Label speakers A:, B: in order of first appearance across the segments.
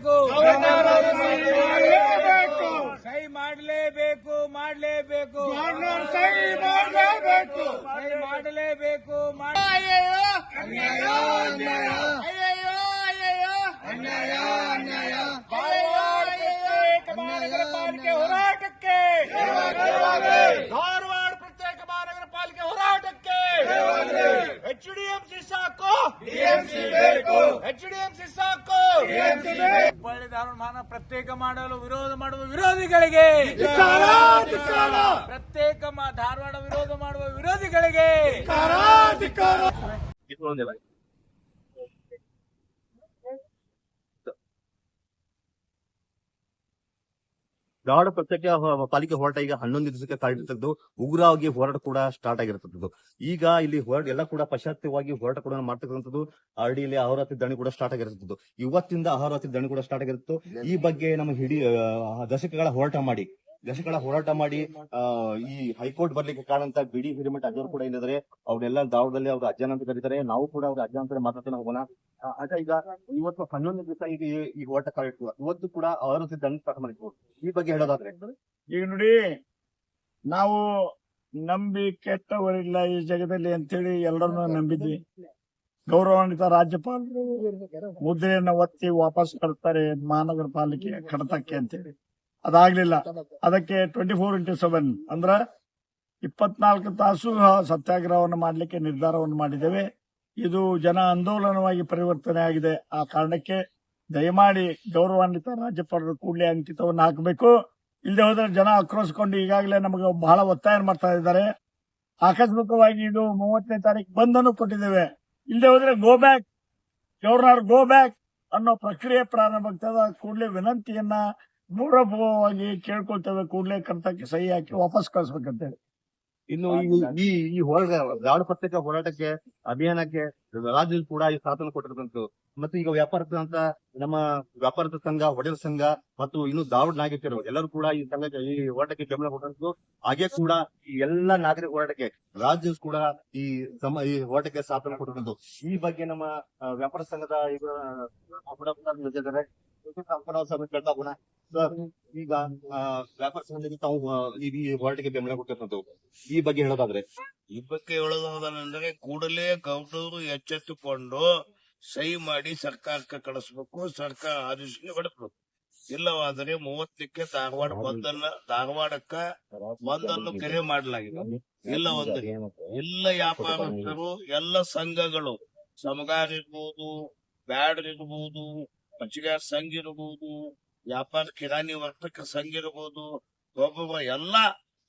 A: ಮಾಡಲೇಬೇಕು, ಸಹಿ ಮಾಡಲೇಬೇಕು, ಮಾಡಲೇಬೇಕು, ಸಹಿ ಮಾಡಲೇಬೇಕು, ಮಾಡಲೇಬೇಕು. ಮಹಾನಗರ ಪಾಲಿಕೆ ಹೋರಾಟಕ್ಕೆ, ಧಾರವಾಡ ಪ್ರತ್ಯೇಕ ಮಹಾನಗರ ಪಾಲಿಕೆ ಹೋರಾಟಕ್ಕೆ HDMC ಸಾಕು, HDMC ಸಾಕು. ಹುಬ್ಬಳ್ಳಿ ಧಾರವಾಡ ಮಹಾನಗರ ಪ್ರತ್ಯೇಕ ಮಾಡಲು ವಿರೋಧ ಮಾಡುವ ವಿರೋಧಿಗಳಿಗೆ, ಪ್ರತ್ಯೇಕ ಧಾರವಾಡ ವಿರೋಧ ಮಾಡುವ ವಿರೋಧಿಗಳಿಗೆ
B: ಧಾರವಾಡ ಪ್ರತ್ಯೇಕ ಪಾಲಿಕೆ ಹೋರಾಟ ಈಗ 11 ದಿವಸಕ್ಕೆ ಕಾಲಿಟ್ಟಿದ್ದು ಉಗ್ರವಾಗಿ ಹೋರಾಟ ಕೂಡ ಸ್ಟಾರ್ಟ್ ಆಗಿರ್ತದ್ದು. ಈಗ ಇಲ್ಲಿ ಹೋರಾಟ ಎಲ್ಲ ಕೂಡ ಪಶ್ಚಾತ್ಯವಾಗಿ ಹೋರಾಟ ಕೂಡ ಮಾಡ್ತಕ್ಕಂಥದ್ದು. ಆಲ್ರೆಡಿ ಇಲ್ಲಿ ಅಹೋರಾತ್ರಿ ಧರಣಿ ಕೂಡ ಸ್ಟಾರ್ಟ್ ಆಗಿರ್ತದ್ದು. ಇವತ್ತಿಂದ ಅಹೋರಾತ್ರಿ ಧರಣಿ ಕೂಡ ಸ್ಟಾರ್ಟ್ ಆಗಿರುತ್ತು. ಈ ಬಗ್ಗೆ ನಮ್ಮ ಇಡೀ ದಶಕಗಳ ಹೋರಾಟ ಮಾಡಿ ಈ ಹೈಕೋರ್ಟ್ ಬರ್ಲಿಕ್ಕೆ ಕಾರಣಂತ ಬಿಡಿ ಹಿರೇಮಠ ಅಜ್ಜರು ಕೂಡ ಇಲ್ಲಿದ್ದಾರೆ. ಅವ್ರೆಲ್ಲ ಧಾರವಾಡದಲ್ಲಿ ಅವ್ರ ಅಜ್ಜನ ಅಂತ ಕರೀತಾರೆ. ನಾವು ಕೂಡ ಅವ್ರ ಅಜ್ಜ ಅಂತ ಮಾತಾಡ್ತಾನೆ ಹೋಗೋಣ. ಆಗ ಈಗ ಇವತ್ತು 11 ದಿವಸ ಈಗ ಈ ಹೋರಾಟ ಕಾಲಿಟ್ಟು ಇವತ್ತು ಕೂಡ ಅಹೋರಾತ್ರಿ ಧರಣಿ ಸ್ಟಾರ್ಟ್ ಮಾಡಿದ್ರು. ಈ ಬಗ್ಗೆ ಹೇಳೋದಾದ್ರೆ
C: ಈಗ ನೋಡಿ, ನಾವು ನಂಬಿ ಕೆಟ್ಟವರಿಲ್ಲ ಈ ಜಗದಲ್ಲಿ ಅಂತೇಳಿ ಎಲ್ಲರನ್ನೂ ನಂಬಿದ್ವಿ. ಗೌರವಾನ್ವಿತ ರಾಜ್ಯಪಾಲರು ಮುದ್ರೆಯನ್ನ ಒತ್ತಿ ವಾಪಸ್ ಕಳಿಸ್ತಾರೆ ಮಹಾನಗರ ಪಾಲಿಕೆ ಕಡತಕ್ಕೆ ಅಂತೇಳಿ. ಅದಾಗ್ಲಿಲ್ಲ. ಅದಕ್ಕೆ 24x7 ಅಂದ್ರ 24 ತಾಸು ಸತ್ಯಾಗ್ರಹವನ್ನು ಮಾಡ್ಲಿಕ್ಕೆ ನಿರ್ಧಾರವನ್ನು ಮಾಡಿದ್ದೇವೆ. ಇದು ಜನ ಆಂದೋಲನವಾಗಿ ಪರಿವರ್ತನೆ ಆಗಿದೆ. ಆ ಕಾರಣಕ್ಕೆ ದಯಮಾಡಿ ಗೌರವಾನ್ವಿತ ರಾಜ್ಯಪಾಲರು ಕೂಡಲೇ ಅಂಕಿತವನ್ನು ಹಾಕಬೇಕು. ಇಲ್ಲದೆ ಹೋದ್ರೆ ಜನ ಆಕ್ರೋಶಕೊಂಡು ಈಗಾಗಲೇ ನಮಗೆ ಬಹಳ ಒತ್ತಾಯ ಮಾಡ್ತಾ ಇದ್ದಾರೆ. ಆಕಸ್ಮಿಕವಾಗಿ ಇದು 30ನೇ ತಾರೀಕು ಬಂದನ್ನು ಕೊಟ್ಟಿದ್ದೇವೆ. ಇಲ್ಲದೆ ಹೋದ್ರೆ go back, governor go back ಅನ್ನೋ ಪ್ರಕ್ರಿಯೆ ಪ್ರಾರಂಭ ಆಗ್ತದ. ಕೂಡಲೇ ವಿನಂತಿಯನ್ನ ಗೌರವವಾಗಿ ಕೇಳ್ಕೊಳ್ತೇವೆ. ಕೂಡಲೇ ಕರ್ತಕ್ಕೆ ಸಹಿ ಹಾಕಿ ವಾಪಸ್ ಕಳಿಸ್ಬೇಕಂತೇಳಿ.
B: ಇನ್ನು ಈ ಹೋರಾಟ ಧಾರವಾಡ ಪ್ರತ್ಯೇಕ ಹೋರಾಟಕ್ಕೆ ಅಭಿಯಾನಕ್ಕೆ ರಾಜ್ಯದಲ್ಲಿ ಕೂಡ ಈ ಸಾಥನ್ನು ಕೊಟ್ಟಿರ್ತಂತು. ಮತ್ತು ಈಗ ವ್ಯಾಪಾರ ನಮ್ಮ ವ್ಯಾಪಾರದ ಸಂಘ, ಹೋಟೆಲ್ ಸಂಘ ಮತ್ತು ಇನ್ನು ಧಾರವಾಡ ನಾಗರಿಕರು ಎಲ್ಲರೂ ಕೂಡ ಈ ಸಂಘಕ್ಕೆ ಈ ಹೋರಾಟಕ್ಕೆ ಬೆಂಬಲ ಕೊಟ್ಟಿದ್ದು. ಹಾಗೆ ಕೂಡ ಈ ಎಲ್ಲಾ ನಾಗರಿಕ ಹೋರಾಟಕ್ಕೆ ರಾಜ್ಯ ಕೂಡ ಈ ಹೋರಾಟಕ್ಕೆ ಸಾಥನ್ನು ಕೊಟ್ಟಿದ್ದು. ಈ ಬಗ್ಗೆ ನಮ್ಮ ವ್ಯಾಪಾರ ಸಂಘದ ಕೇಳ್ತಾ ಹೋಗೋಣ. ಸರ್, ಈಗ ವ್ಯಾಪಾರ ಸಂಘದಲ್ಲಿ ತಾವು ಈ ಹೋರಾಟಕ್ಕೆ ಬೆಂಬಲ ಕೊಟ್ಟಿರ್ತದ್ದು, ಈ ಬಗ್ಗೆ ಹೇಳೋದಾದ್ರೆ?
D: ಈ ಬಗ್ಗೆ ಹೇಳೋದಾದ್ರೆ ಕೂಡಲೇ ಗೌಡರು ಎಚ್ಚೆತ್ತುಕೊಂಡು ಸಹಿ ಮಾಡಿ ಸರ್ಕಾರಕ್ಕೆ ಕಳಿಸ್ಬೇಕು. ಸರ್ಕಾರ ಆದೇಶ ಹೊರಡಬೇಕು. ಇಲ್ಲವಾದರೆ 30ಕ್ಕೆ ಧಾರವಾಡಕ್ಕ ಬಂದನ್ನು ಕರೆ ಮಾಡಲಾಗಿದೆ. ಎಲ್ಲ ವ್ಯಾಪಾರಸ್ಥರು, ಎಲ್ಲ ಸಂಘಗಳು, ಸಮಗಾರ ಇರ್ಬೋದು, ಬ್ಯಾಡ್ರ್ ಇರ್ಬೋದು, ಮಚ್ಚಿಗಾರ ಸಂಘ ಇರ್ಬೋದು, ವ್ಯಾಪಾರ ಕಿರಾಣಿ ವರ್ತಕ ಸಂಘ ಇರ್ಬೋದು, ಒಬ್ಬೊಬ್ಬ ಎಲ್ಲಾ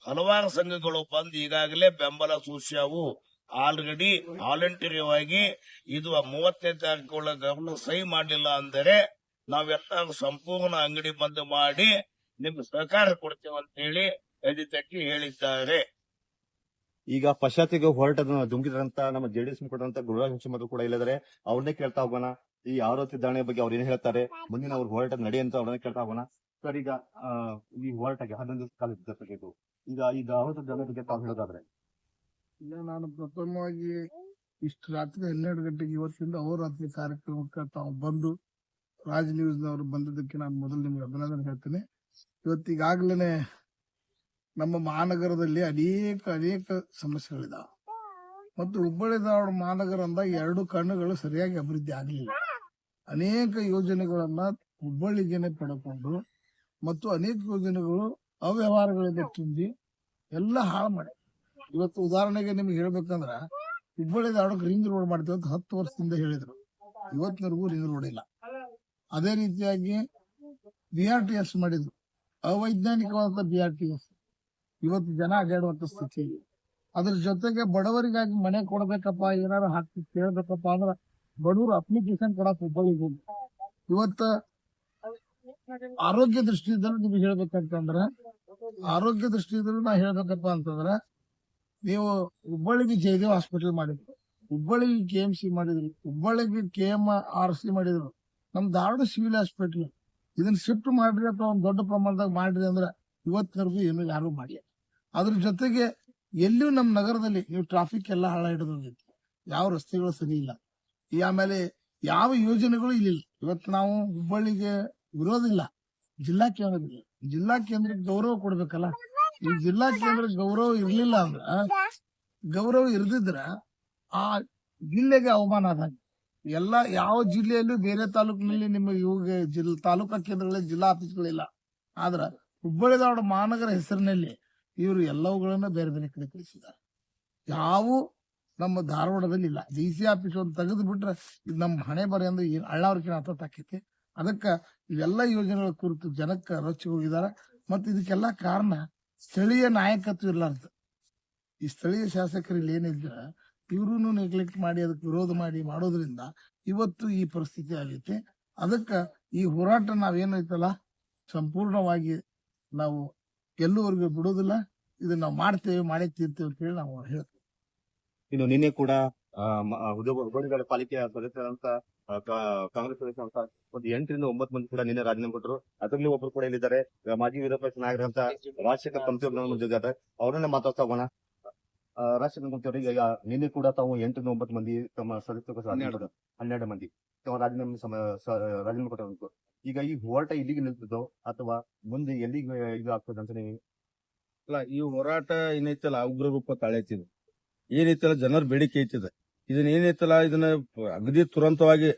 D: ಹಲವಾರು ಸಂಘಗಳು ಬಂದು ಈಗಾಗಲೇ ಬೆಂಬಲ ಸೂಚ್ಯವು. ಆಲ್ರೆಡಿ ವಾಲಂಟರಿಯಾಗಿ ಇದು 30ನೇ ತಾರೀಕು ಒಳಗೆ ಸಹಿ ಮಾಡಲಿಲ್ಲ ಅಂದರೆ ನಾವೆಲ್ಲರೂ ಸಂಪೂರ್ಣ ಅಂಗಡಿ ಬಂದ್ ಮಾಡಿ ನಿಮ್ಗೆ ಸಹಕಾರ ಕೊಡ್ತೇವೆ ಅಂತ ಹೇಳಿ ಎದಿತಕ್ಕೆ ಹೇಳಿದ್ದಾರೆ.
B: ಈಗ ಪಶ್ಚಾತ್ಯಗ ಹೋರಾಟದ ಧುಮುಕಿದ್ರಂತ ನಮ್ಮ ಜೆಡಿಎಸ್ ಮುಖಂಡರಂತ ಗುರುರಾಜ್ ಮಧು ಕೂಡ ಇಲ್ಲದ್ರೆ ಅವ್ರನ್ನೇ ಕೇಳ್ತಾ ಹೋಗೋಣ. ಈ ಆರೋಗ್ಯ ಧಾರಣೆ ಬಗ್ಗೆ ಅವ್ರು ಏನ್ ಹೇಳ್ತಾರೆ, ಮುಂದಿನ ಅವ್ರ ಹೋರಾಟ ನಡೆ ಅಂತ ಅವ್ರನ್ನೇ ಕೇಳ್ತಾ ಹೋಗೋಣ. ಸರ್, ಈಗ ಈ ಹೋರಾಟಕ್ಕೆ 11 ದಿವಸ ಕಾಲ ಇದ್ದು ಈಗ ಈ ಆರೋಗ್ಯ ಧಾರಣೆ ಬಗ್ಗೆ ತಾವು ಹೇಳೋದಾದ್ರೆ?
C: ಈಗ ನಾನು ಪ್ರಥಮವಾಗಿ ಇಷ್ಟು ರಾತ್ರಿ 12 ಗಂಟೆಗೆ ಇವತ್ತಿಂದ ಅಹೋರಾತ್ರಿ ಕಾರ್ಯಕ್ರಮಕ್ಕೆ ತಾವು ಬಂದು ರಾಜ್ ನ್ಯೂಸ್ನವರು ಬಂದಿದ್ದಕ್ಕೆ ನಾನು ಮೊದಲು ನಿಮ್ಗೆ ಅಭಿನಂದನೆ ಹೇಳ್ತೇನೆ. ಇವತ್ತಿಗಾಗ್ಲೇನೆ ನಮ್ಮ ಮಹಾನಗರದಲ್ಲಿ ಅನೇಕ ಸಮಸ್ಯೆಗಳಿದಾವೆ ಮತ್ತು ಹುಬ್ಬಳ್ಳಿ ಧಾರವಾಡ ಮಹಾನಗರ ಅಂದಾಗ 2 ಕಣ್ಣುಗಳು ಸರಿಯಾಗಿ ಅಭಿವೃದ್ಧಿ ಆಗಲಿಲ್ಲ. ಅನೇಕ ಯೋಜನೆಗಳನ್ನ ಹುಬ್ಬಳ್ಳಿಗೆನೆ ಪಡ್ಕೊಂಡು ಮತ್ತು ಅನೇಕ ಯೋಜನೆಗಳು ಅವ್ಯವಹಾರಗಳಿಂದ ತುಂಬಿ ಎಲ್ಲ ಹಾಳು ಮಾಡಿ. ಇವತ್ತು ಉದಾಹರಣೆಗೆ ನಿಮ್ಗೆ ಹೇಳ್ಬೇಕಂದ್ರ ಹುಬ್ಬಳ್ಳಿ ಧಾರವಾಡಕ್ಕೆ ರಿಂಗ್ ರೋಡ್ ಮಾಡ್ತೀವಿ ಅಂತ 10 ವರ್ಷದಿಂದ ಹೇಳಿದ್ರು. ಇವತ್ತಿನವರೆಗೂ ರಿಂಗ್ ರೋಡ್ ಇಲ್ಲ. ಅದೇ ರೀತಿಯಾಗಿ BRTS ಮಾಡಿದ್ರು, ಅವೈಜ್ಞಾನಿಕವಾದ BRTS. ಇವತ್ತು ಜನ ಅಡ್ಡಾಡುವಂತ ಸ್ಥಿತಿ ಇದೆ. ಅದ್ರ ಜೊತೆಗೆ ಬಡವರಿಗಾಗಿ ಮನೆ ಕೊಡ್ಬೇಕಪ್ಪ, ಏನಾರು ಹಾಕಿ ಕೇಳ್ಬೇಕಪ್ಪ ಅಂದ್ರ ಬಡವರು ಅಪ್ಲಿಕೇಶನ್ ಕೊಡಕ್ ಹುಬ್ಬಳ್ಳಿಗೆ ಹೋಗಿ. ಇವತ್ತ ಆರೋಗ್ಯ ದೃಷ್ಟಿಯಿಂದ ನಿಮ್ಗೆ ಹೇಳ್ಬೇಕಂತಂದ್ರ ನಾ ಹೇಳ್ಬೇಕಪ್ಪ ಅಂತಂದ್ರ, ನೀವು ಹುಬ್ಬಳ್ಳಿಗೆ ಜಯದೇವ್ ಹಾಸ್ಪಿಟಲ್ ಮಾಡಿದ್ರು, ಹುಬ್ಬಳ್ಳಿಗೆ KMC ಮಾಡಿದ್ರು, ಹುಬ್ಬಳ್ಳಿಗೆ KMRC ಮಾಡಿದ್ರು, ನಮ್ ಧಾರವಾಡ ಸಿವಿಲ್ ಹಾಸ್ಪಿಟಲ್ ಇದನ್ನ ಶಿಫ್ಟ್ ಮಾಡ್ರಿ ಅಥವಾ ಒಂದ್ ದೊಡ್ಡ ಪ್ರಮಾಣದಾಗ ಮಾಡ್ರಿ ಅಂದ್ರ ಇವತ್ತಿನವರೆಗೂ ಏನು ಯಾರು ಮಾಡಿ. ಅದ್ರ ಜೊತೆಗೆ ಎಲ್ಲಿಯೂ ನಮ್ ನಗರದಲ್ಲಿ ನೀವು ಟ್ರಾಫಿಕ್ ಎಲ್ಲ ಹಾಳ ಹಿಡಿದೈತಿ, ಯಾವ ರಸ್ತೆಗಳು ಸರಿ ಇಲ್ಲ, ಆಮೇಲೆ ಯಾವ ಯೋಜನೆಗಳು ಇಲ್ಲ. ಇವತ್ತು ನಾವು ಹುಬ್ಬಳ್ಳಿಗೆ ವಿರೋಧ ಇಲ್ಲ. ಜಿಲ್ಲಾ ಕೇಂದ್ರಕ್ಕೆ ಗೌರವ ಕೊಡ್ಬೇಕಲ್ಲ. ಈ ಜಿಲ್ಲಾ ಕೇಂದ್ರಕ್ಕೆ ಗೌರವ ಇರ್ಲಿಲ್ಲ ಅಂದ್ರ, ಗೌರವ ಇರ್ದಿದ್ರ ಆ ಜಿಲ್ಲೆಗೆ ಅವಮಾನ ಆದಂಗ. ಯಾವ ಜಿಲ್ಲೆಯಲ್ಲೂ ಬೇರೆ ತಾಲೂಕಿನಲ್ಲಿ ನಿಮ್ಮ ಇವಾಗ ತಾಲೂಕಾ ಕೇಂದ್ರಗಳಲ್ಲಿ ಜಿಲ್ಲಾ ಆಫೀಸ್ಗಳಿಲ್ಲ. ಆದ್ರ ಹುಬ್ಬಳ್ಳಿ ಧಾರವಾಡ ಮಹಾನಗರ ಹೆಸರಿನಲ್ಲಿ ಇವರು ಎಲ್ಲವುಗಳನ್ನ ಬೇರೆ ಬೇರೆ ಕಡೆ ಕಳಿಸಿದ್ದಾರೆ. ಯಾವ ನಮ್ಮ ಧಾರವಾಡದಲ್ಲಿ ಇಲ್ಲ. DC ಆಫೀಸ್ ಒಂದು ತೆಗೆದು ಬಿಟ್ರೆ ಇದು ನಮ್ಮ ಹಣೆ ಬರ ಅಂದ್ರೆ ಅಳ್ಳಾವ್ರಿಕಿನ ಹತ್ತೈತಿ. ಅದಕ್ಕ ಇವೆಲ್ಲ ಯೋಜನೆಗಳ ಕುರಿತು ಜನಕ್ಕೆ ರೊಚ್ಚಿ ಹೋಗಿದ್ದಾರೆ. ಮತ್ತೆ ಇದಕ್ಕೆಲ್ಲ ಕಾರಣ ಸ್ಥಳೀಯ ನಾಯಕತ್ವ ಇರ್ಲಾರ್ದು. ಈ ಸ್ಥಳೀಯ ಶಾಸಕರು ಇಲ್ಲಿ ಏನಿದ್ರ ಇವ್ರು ನೆಗ್ಲೆಕ್ಟ್ ಮಾಡಿ ಅದಕ್ಕೆ ವಿರೋಧ ಮಾಡೋದ್ರಿಂದ ಇವತ್ತು ಈ ಪರಿಸ್ಥಿತಿ ಆಗೈತೆ. ಅದಕ್ಕ ಈ ಹೋರಾಟ ನಾವೇನೈತಲ್ಲ ಸಂಪೂರ್ಣವಾಗಿ ನಾವು ಎಲ್ಲುವರೆಗೂ ಬಿಡೋದಿಲ್ಲ. ಇದನ್ನ ನಾವು ಮಾಡೇ ತೀರ್ತೇವೆ ಅಂತ ಹೇಳಿ ನಾವು ಹೇಳ್ತೇವೆ.
B: ಇನ್ನು ನಿನ್ನೆ ಕೂಡ ಹುಬ್ಬಳ್ಳಿ ಪಾಲಿಕೆಯ ಸದಸ್ಯರಂತ ಕಾಂಗ್ರೆಸ್ ಸದಸ್ಯರಂತ ಒಂದು 8 ರಿಂದ 9 ಮಂದಿ ಕೂಡ ನಿನ್ನೆ ರಾಜೀನಾಮೆ ಕೊಟ್ಟರು. ಅದರಲ್ಲಿ ಒಬ್ರು ಕೂಡ ಇಲ್ಲಿದ್ದಾರೆ, ಮಾಜಿ ವಿರೋಧ ಪಕ್ಷ ನಾಯಕರಂತ ರಾಜಶೇಖರ್ ಕಂಪ್ತಿ ಅವರನ್ನೇ ಮಾತಾಡ್ತಾ ಹೋಗೋಣ. ರಾಜಶೇಖರ್ ಕಂಪ್ತಿ ಅವರಿಗೆ ಈಗ ನಿನ್ನೆ ಕೂಡ ತಾವು 8 ರಿಂದ 9 ಮಂದಿ ತಮ್ಮ ಸದಸ್ಯರು 12 ಮಂದಿ ತಾವು ರಾಜೀನಾಮೆ ಕೊಟ್ಟರು. ಈಗ ಈ ಹೋರಾಟ ಇಲ್ಲಿಗೆ ನಿಲ್ತದೋ ಅಥವಾ ಮುಂದೆ ಎಲ್ಲಿಗೆ ಇದು ಆಗ್ತದೆ ಅಂತ ನೀವು?
E: ಅಲ್ಲ, ಈ ಹೋರಾಟ ಏನೈತಲ್ಲ ಉಗ್ರ ರೂಪ ತಾಳೈತಿದೆ. ಏನೈತಲ್ಲ ಜನರ ಬೇಡಿಕೆ ಐತಿದೆ. ಇದನ್ನ ಏನೈತಲ್ಲ ಇದನ್ನ ಅಗದಿ ತುರಂತವಾಗಿ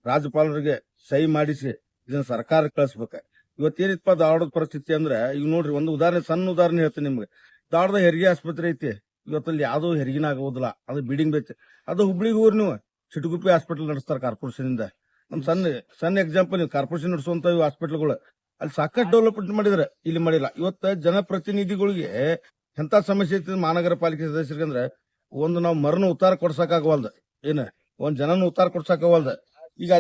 E: ರಾಜ್ಯಪಾಲರಿಗೆ ಸಹಿ ಮಾಡಿಸಿ ಇದನ್ನ ಸರ್ಕಾರಕ್ಕೆ ಕಳಿಸ್ಬೇಕ. ಇವತ್ತೇನಿತ್ತಪ್ಪ ಧಾರವಾಡದ ಪರಿಸ್ಥಿತಿ ಅಂದ್ರೆ, ಈಗ ನೋಡ್ರಿ ಒಂದು ಸಣ್ಣ ಉದಾಹರಣೆ ಹೇಳ್ತೀನಿ ನಿಮ್ಗೆ. ಧಾರವಾಡದ ಹೆರಿಗೆ ಆಸ್ಪತ್ರೆ ಐತಿ, ಇವತ್ತಲ್ಲಿ ಯಾವ್ದು ಹೆರಿಗಿನ ಆಗೋದಿಲ್ಲ, ಅದು ಬಿಲ್ಡಿಂಗ್ ಬೇಕು. ಅದು ಹುಬ್ಳಿಗೆ ಹೋಗ್ರಿ ನೀವು, ಚಿಟಗುಪ್ಪಿ ಹಾಸ್ಪಿಟಲ್ ನಡೆಸ್ತಾರೆ ಕಾರ್ಪೊರೇಷನ್ ಇಂದ. ನಮ್ ಸಣ್ಣ ಎಕ್ಸಾಂಪಲ್, ನೀವು ಕಾರ್ಪೊರೇಷನ್ ನಡೆಸುವಂತ ಹಾಸ್ಪಿಟಲ್ಗಳು ಅಲ್ಲಿ ಸಾಕಷ್ಟು ಡೆವಲಪ್ಮೆಂಟ್ ಮಾಡಿದ್ರೆ ಇಲ್ಲಿ ಮಾಡಿಲ್ಲ. ಇವತ್ತ ಜನಪ್ರತಿನಿಧಿಗಳಿಗೆ ಎಂತ ಸಮಸ್ಯೆ ಐತಿ ಮಹಾನಗರ ಪಾಲಿಕೆ ಸದಸ್ಯರಿಗೆ ಅಂದ್ರೆ, ಒಂದು ನಾವು ಮರನ ಉತ್ತಾರ ಕೊಡ್ಸಕ್ಕಾಗವಲ್ದ, ಒಂದ್ ಜನನ ಉತ್ತಾರ ಕೊಡ್ಸಕ್ಕಾಗವಲ್ದ. ಈಗ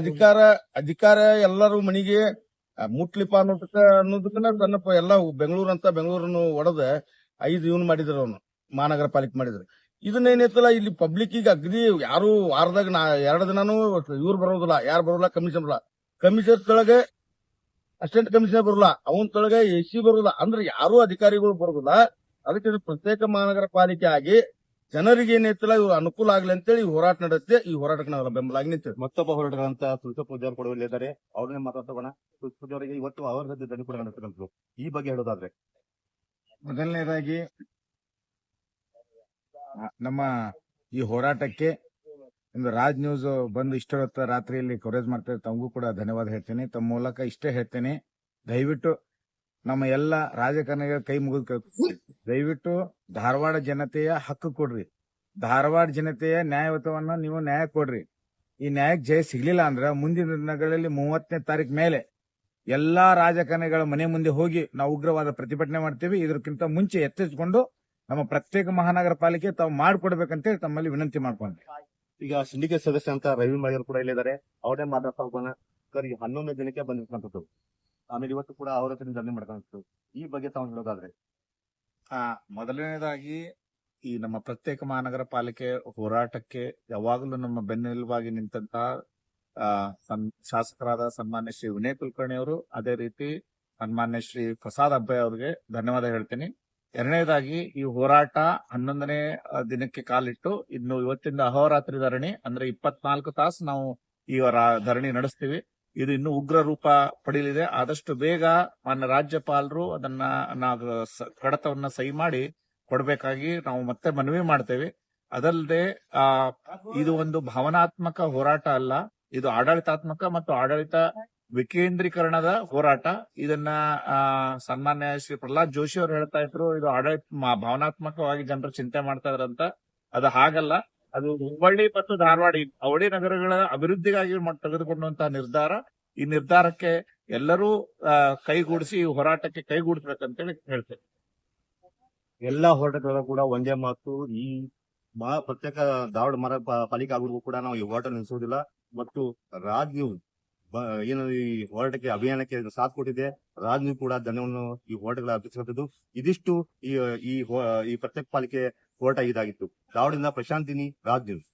E: ಅಧಿಕಾರ ಎಲ್ಲರೂ ಮನಿಗೆ ಮುಟ್ಲಿಪ್ಪ ಅನ್ನೋದಕ್ಕನ್ನ ಸಣ್ಣಪ್ಪ ಎಲ್ಲ ಬೆಂಗಳೂರನ್ನು ಒಡೆದ 5 ಇವನ್ ಮಾಡಿದ್ರು, ಅವನು ಮಹಾನಗರ ಪಾಲಿಕೆ ಮಾಡಿದ್ರು. ಇದನ್ನೇನೈತಲ್ಲ ಇಲ್ಲಿ ಪಬ್ಲಿಕ್ ಈಗ ಅಗ್ದಿ ಯಾರು ವಾರದಾಗ 2 ದಿನಾನು ಇವ್ರು ಬರೋದಿಲ್ಲ, ಯಾರು ಬರೋಲ್ಲ, ಕಮಿಷನರ್ ತೊಳಗೆ ಅಸಿಸ್ಟೆಂಟ್ ಕಮಿಷನರ್ ಬರೋಲ್ಲ, ಅವನ್ ತೊಳಗೆ AC ಬರೋಲ್ಲ, ಅಂದ್ರೆ ಯಾರು ಅಧಿಕಾರಿಗಳು ಬರೋದಿಲ್ಲ. ಅದಕ್ಕೆ ಪ್ರತ್ಯೇಕ ಮಹಾನಗರ ಪಾಲಿಕೆ ಆಗಿ ಜನರಿಗೆ ಏನೈತಲ್ಲ ಇವ್ರು ಅನುಕೂಲ ಆಗ್ಲಿ ಅಂತೇಳಿ ಈ ಹೋರಾಟ ನಡೆಯುತ್ತೆ. ಈ ಹೋರಾಟಕ್ಕೆ ನಾವು ಬೆಂಬಲ ಆಗಿ ನಿಂತೇವೆ.
B: ಮತ್ತೊಬ್ಬ ಹೋರಾಟಗಾರಂತ ತುಳಸಿ ಪೂಜಾರ್ ಕೂಡ ಇದ್ದಾರೆ, ಅವ್ರನ್ನೇ ಮಾತಾಡ್ತೋಣ. ತುಳಸಿ ಪೂಜಾರಿಗೆ ಇವತ್ತು ಅವರ ಜೊತೆ ದಂಡಿ ಕೂಡ ನಡೆಸಿದ್ರು. ಈ ಬಗ್ಗೆ ಹೇಳೋದಾದ್ರೆ,
F: ಮೊದಲನೇದಾಗಿ ನಮ್ಮ ಈ ಹೋರಾಟಕ್ಕೆ ಒಂದು ರಾಜ್ ನ್ಯೂಸ್ ಬಂದು ಇಷ್ಟೊತ್ತ ರಾತ್ರಿಯಲ್ಲಿ ಕವರೇಜ್ ಮಾಡ್ತಾರೆ, ತಮಗೂ ಕೂಡ ಧನ್ಯವಾದ ಹೇಳ್ತೇನೆ. ತಮ್ಮ ಮೂಲಕ ಇಷ್ಟೇ ಹೇಳ್ತೇನೆ, ದಯವಿಟ್ಟು ನಮ್ಮ ಎಲ್ಲ ರಾಜಕಾರಣಿಗಳ ಕೈ ಮುಗಿದು ದಯವಿಟ್ಟು ಧಾರವಾಡ ಜನತೆಯ ಹಕ್ಕು ಕೊಡ್ರಿ, ಧಾರವಾಡ ಜನತೆಯ ನ್ಯಾಯಯುತವನ್ನ ನೀವು ನ್ಯಾಯ ಕೊಡ್ರಿ. ಈ ನ್ಯಾಯಕ್ಕೆ ಜಯ ಸಿಗ್ಲಿಲ್ಲ ಅಂದ್ರೆ ಮುಂದಿನ ದಿನಗಳಲ್ಲಿ 30ನೇ ತಾರೀಕು ಮೇಲೆ ಎಲ್ಲಾ ರಾಜಕಾರಣಿಗಳ ಮನೆ ಮುಂದೆ ಹೋಗಿ ನಾವು ಉಗ್ರವಾದ ಪ್ರತಿಭಟನೆ ಮಾಡ್ತೀವಿ. ಇದಕ್ಕಿಂತ ಮುಂಚೆ ಎಚ್ಚೆತ್ತುಕೊಂಡು ನಮ್ಮ ಪ್ರತ್ಯೇಕ ಮಹಾನಗರ ಪಾಲಿಕೆ ತಾವು ಮಾಡಿಕೊಡ್ಬೇಕಂತೇಳಿ ತಮ್ಮಲ್ಲಿ ವಿನಂತಿ ಮಾಡ್ಕೊಂಡೆ.
B: ಈಗ ಸಿಂಡಿಕೇಟ್ ಸದಸ್ಯ ಅಂತ ರವಿ ಮಾಳಿಯವರು ಕೂಡ ಇಲ್ಲಿದ್ದಾರೆ, ಅವ್ರನ್ನೇ ಮಾತಾಡ್ತಾ ಹೋಗೋಣ. ಸರ್, ಈ 11ನೇ ದಿನಕ್ಕೆ ಬಂದಿರ್ತಕ್ಕಂಥದ್ದು, ಆಮೇಲೆ ಇವತ್ತು ಕೂಡ ಅವ್ರ ಹತ್ರ ಧರಣಿ ಮಾಡ್ಕೊಂಡ್ರು. ಈ ಬಗ್ಗೆ ತಾವು ಹೇಳೋದಾದ್ರೆ?
F: ಮೊದಲನೇದಾಗಿ ಈ ನಮ್ಮ ಪ್ರತ್ಯೇಕ ಮಹಾನಗರ ಪಾಲಿಕೆ ಹೋರಾಟಕ್ಕೆ ಯಾವಾಗಲೂ ನಮ್ಮ ಬೆನ್ನೆಲುಬಾಗಿ ನಿಂತಹ ಶಾಸಕರಾದ ಸನ್ಮಾನ್ಯ ಶ್ರೀ ವಿನಯ್ ಕುಲಕರ್ಣಿ ಅವರು, ಅದೇ ರೀತಿ ಸನ್ಮಾನ್ಯ ಶ್ರೀ ಪ್ರಸಾದ್ ಅಬ್ಬಯ್ಯ ಅವರಿಗೆ ಧನ್ಯವಾದ ಹೇಳ್ತೀನಿ. ಎರಡನೇದಾಗಿ ಈ ಹೋರಾಟ 11ನೇ ದಿನಕ್ಕೆ ಕಾಲಿಟ್ಟು ಇನ್ನು ಇವತ್ತಿಂದ ಅಹೋರಾತ್ರಿ ಧರಣಿ ಅಂದ್ರೆ 24 ತಾಸು ನಾವು ಈ ಧರಣಿ ನಡೆಸ್ತೀವಿ. ಇದು ಇನ್ನು ಉಗ್ರ ರೂಪ ಪಡೆಯಲಿದೆ. ಆದಷ್ಟು ಬೇಗ ಮಾನ್ಯ ರಾಜ್ಯಪಾಲರು ಅದನ್ನ ಕಡತವನ್ನ ಸಹಿ ಮಾಡಿ ಕೊಡಬೇಕಾಗಿ ನಾವು ಮತ್ತೆ ಮನವಿ ಮಾಡ್ತೇವೆ. ಅದಲ್ಲದೆ ಇದು ಒಂದು ಭಾವನಾತ್ಮಕ ಹೋರಾಟ ಅಲ್ಲ, ಇದು ಆಡಳಿತಾತ್ಮಕ ಮತ್ತು ಆಡಳಿತ ವಿಕೇಂದ್ರೀಕರಣದ ಹೋರಾಟ. ಇದನ್ನ ಸನ್ಮಾನ್ಯ ಶ್ರೀ ಪ್ರಹ್ಲಾದ್ ಜೋಶಿ ಅವರು ಹೇಳ್ತಾ ಇದ್ರು, ಇದು ಭಾವನಾತ್ಮಕವಾಗಿ ಜನರು ಚಿಂತೆ ಮಾಡ್ತಾ ಇದ್ರಂತ. ಅದು ಹಾಗಲ್ಲ, ಅದು ಹುಬ್ಬಳ್ಳಿ ಮತ್ತು ಧಾರವಾಡ ಅವಳಿ ನಗರಗಳ ಅಭಿವೃದ್ಧಿಗಾಗಿ ತೆಗೆದುಕೊಂಡಂತಹ ನಿರ್ಧಾರ. ಈ ನಿರ್ಧಾರಕ್ಕೆ ಎಲ್ಲರೂ ಕೈಗೂಡಿಸಿ ಈ ಹೋರಾಟಕ್ಕೆ ಕೈಗೂಡಿಸ್ಬೇಕಂತೇಳಿ ಹೇಳ್ತೇವೆ.
B: ಎಲ್ಲಾ ಹೋರಾಟಗಳು ಕೂಡ ಒಂದೇ ಮಾತು, ಈ ಪ್ರತ್ಯೇಕ ಧಾರವಾಡ ಮಹಾನಗರ ಪಾಲಿಕೆ ಆಗುವುದು ಕೂಡ ನಾವು ಈ ಹೋರಾಟ ನಿಲ್ಲಿಸುವುದಿಲ್ಲ. ಮತ್ತು ರಾಜ್ ನ್ಯೂಸ್ ಏನು ಈ ಹೋರಾಟಕ್ಕೆ ಅಭಿಯಾನಕ್ಕೆ ಸಾಥ್ ಕೊಟ್ಟಿದೆ, ರಾಜ್ ನ್ಯೂಸ್ ಕೂಡ ಧನ್ಯವನ್ನು ಈ ಹೋರಾಟಗಳ ಅರ್ಪಿಸುವಂತದ್ದು. ಇದಿಷ್ಟು ಈ ಪ್ರತ್ಯೇಕ ಪಾಲಿಕೆ ಹೋರಾಟ ಇದಾಗಿತ್ತು. ಧಾರವಾಡದಿಂದ ಪ್ರಶಾಂತಿನಿ, ರಾಜ್ ನ್ಯೂಸ್.